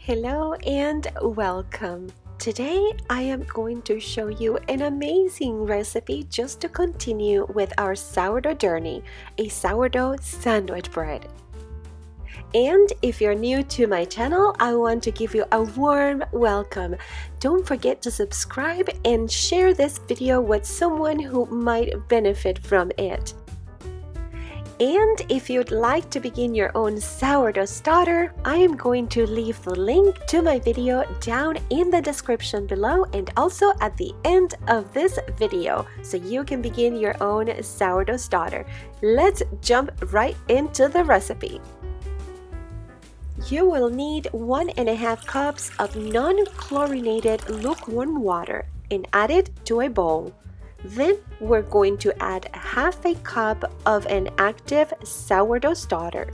Hello and welcome. Today I am going to show you an amazing recipe just to continue with our sourdough journey, a sourdough sandwich bread. And if you're new to my channel, I want to give you a warm welcome. Don't forget to subscribe and share this video with someone who might benefit from it. And if you'd like to begin your own sourdough starter, I am going to leave the link to my video down in the description below and also at the end of this video so you can begin your own sourdough starter. Let's jump right into the recipe. You will need 1.5 cups of non-chlorinated lukewarm water and add it to a bowl. Then we're going to add half a cup of an active sourdough starter.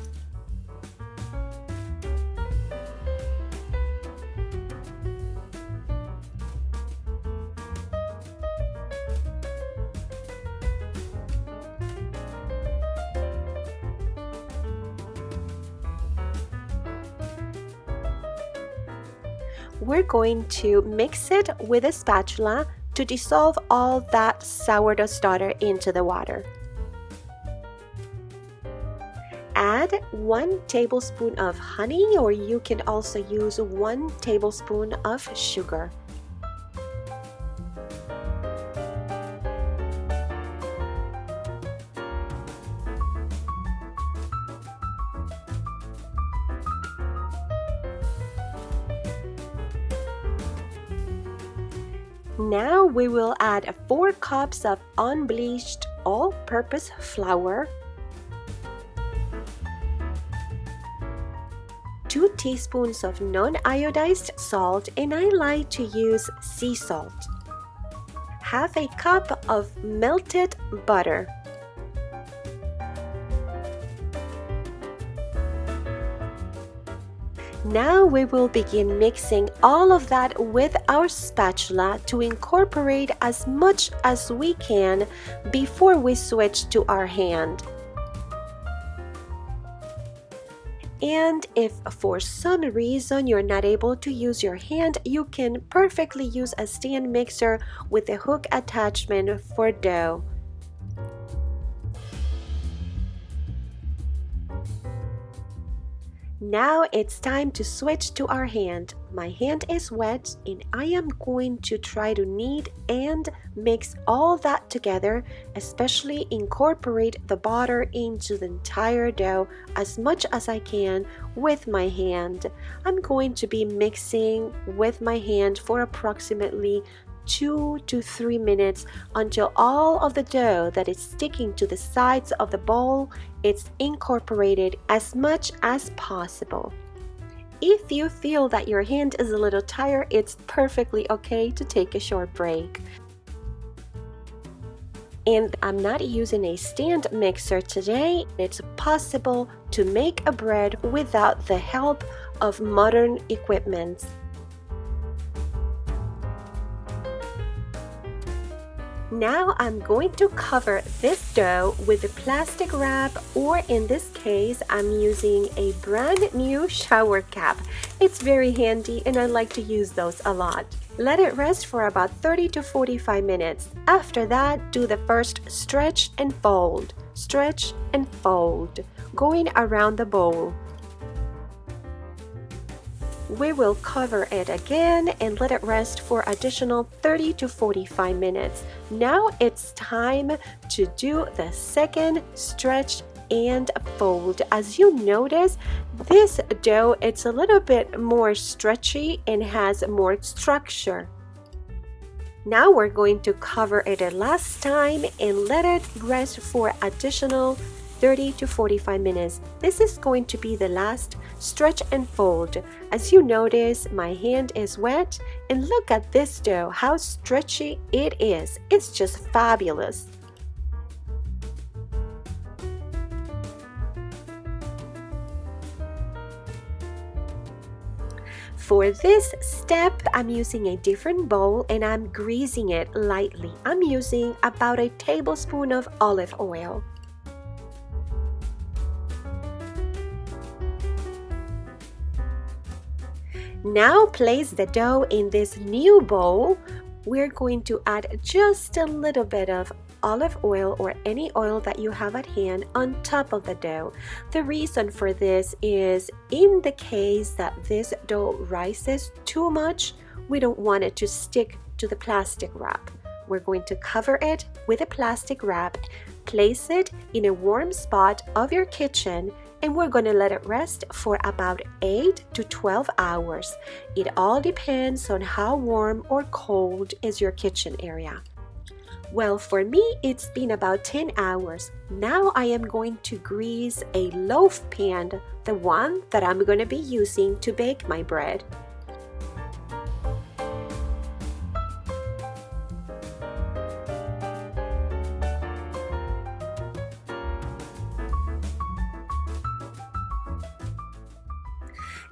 We're going to mix it with a spatula to dissolve all that sourdough starter into the water. Add 1 tablespoon of honey, or you can also use 1 tablespoon of sugar. Now we will add 4 cups of unbleached all-purpose flour, 2 teaspoons of non-iodized salt, and I like to use sea salt, half a cup of melted butter, Now we will begin mixing all of that with our spatula to incorporate as much as we can before we switch to our hand. And if for some reason you're not able to use your hand, you can perfectly use a stand mixer with a hook attachment for dough. Now it's time to switch to our hand. My hand is wet and I am going to try to knead and mix all that together, especially incorporate the butter into the entire dough as much as I can with my hand. I'm going to be mixing with my hand for approximately 2 to 3 minutes until all of the dough that is sticking to the sides of the bowl is incorporated as much as possible. If you feel that your hand is a little tired, it's perfectly okay to take a short break. And I'm not using a stand mixer today. It's possible to make a bread without the help of modern equipment. Now I'm going to cover this dough with a plastic wrap, or in this case I'm using a brand new shower cap. It's very handy and I like to use those a lot. Let it rest for about 30 to 45 minutes. After that, do the first stretch and fold, going around the bowl. We will cover it again and let it rest for additional 30 to 45 minutes. Now it's time to do the second stretch and fold. As you notice, this dough, it's a little bit more stretchy and has more structure. Now we're going to cover it a last time and let it rest for additional 30 to 45 minutes. This is going to be the last stretch and fold. As you notice, my hand is wet and look at this dough, how stretchy it is. It's just fabulous. For this step, I'm using a different bowl and I'm greasing it lightly. I'm using about a tablespoon of olive oil. Now place the dough in this new bowl. We're going to add just a little bit of olive oil or any oil that you have at hand on top of the dough. The reason for this is in the case that this dough rises too much, we don't want it to stick to the plastic wrap. We're going to cover it with a plastic wrap, place it in a warm spot of your kitchen, and we're going to let it rest for about 8 to 12 hours. It all depends on how warm or cold is your kitchen area. Well, for me, it's been about 10 hours. Now I am going to grease a loaf pan, the one that I'm going to be using to bake my bread.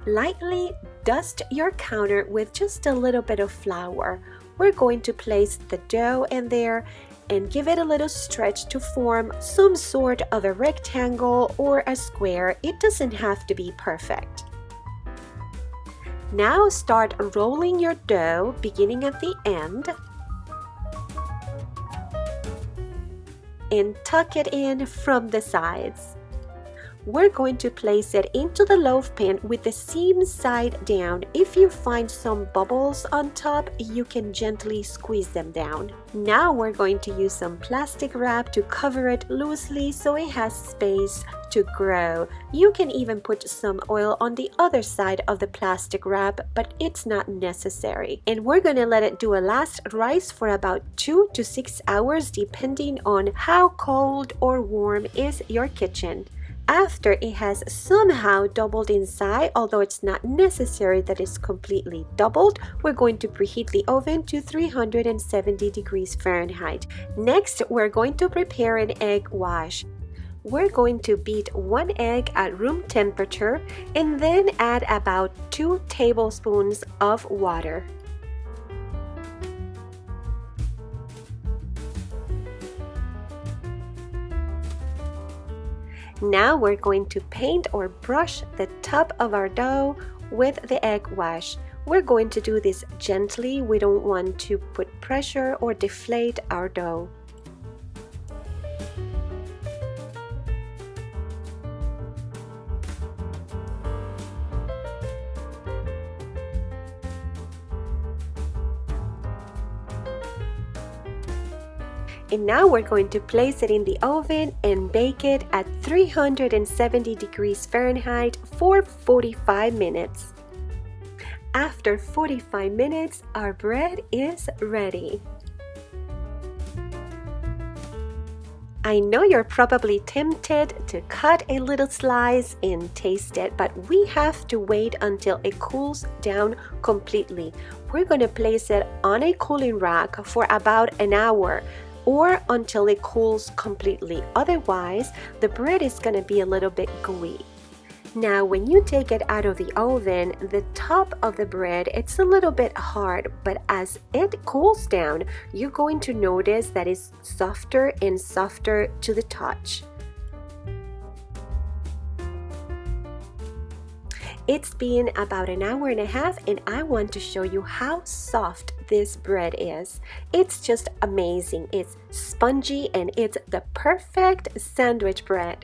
Lightly dust your counter with just a little bit of flour. We're going to place the dough in there and give it a little stretch to form some sort of a rectangle or a square. It doesn't have to be perfect. Now start rolling your dough beginning at the end and tuck it in from the sides. We're going to place it into the loaf pan with the seam side down. If you find some bubbles on top, you can gently squeeze them down. Now we're going to use some plastic wrap to cover it loosely so it has space to grow. You can even put some oil on the other side of the plastic wrap, but it's not necessary. And we're going to let it do a last rise for about 2 to 6 hours depending on how cold or warm is your kitchen. After it has somehow doubled inside, although it's not necessary that it's completely doubled, we're going to preheat the oven to 370 degrees Fahrenheit. Next, we're going to prepare an egg wash. We're going to beat 1 egg at room temperature and then add about 2 tablespoons of water. Now we're going to paint or brush the top of our dough with the egg wash. We're going to do this gently. We don't want to put pressure or deflate our dough. And now we're going to place it in the oven and bake it at 370 degrees Fahrenheit for 45 minutes. After 45 minutes, our bread is ready. I know you're probably tempted to cut a little slice and taste it, but we have to wait until it cools down completely. We're going to place it on a cooling rack for about an hour, or until it cools completely. Otherwise, the bread is going to be a little bit gooey. Now, when you take it out of the oven, the top of the bread, it's a little bit hard, but as it cools down, you're going to notice that it's softer and softer to the touch. It's been about an hour and a half and I want to show you how soft this bread is. It's just amazing. It's spongy and it's the perfect sandwich bread.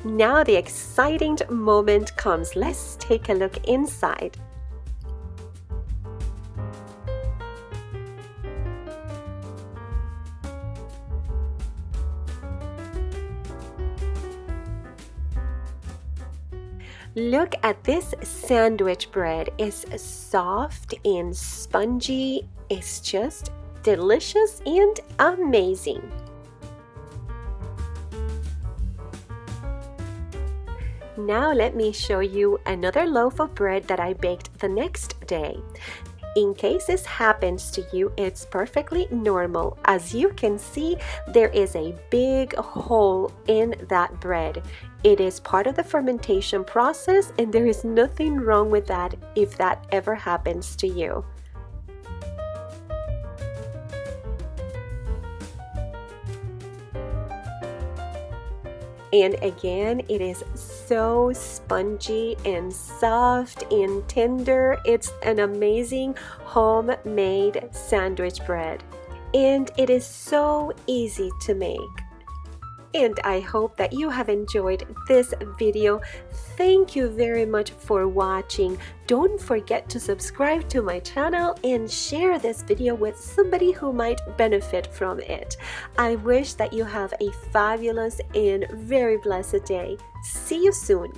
Now the exciting moment comes. Let's take a look inside. Look at this sandwich bread. It's soft and spongy. It's just delicious and amazing. Now let me show you another loaf of bread that I baked the next day. In case this happens to you, it's perfectly normal. As you can see, there is a big hole in that bread. It is part of the fermentation process and there is nothing wrong with that if that ever happens to you. And again, it is so spongy and soft and tender. It's an amazing homemade sandwich bread. And it is so easy to make. And I hope that you have enjoyed this video. Thank you very much for watching. Don't forget to subscribe to my channel and share this video with somebody who might benefit from it. I wish that you have a fabulous and very blessed day. See you soon.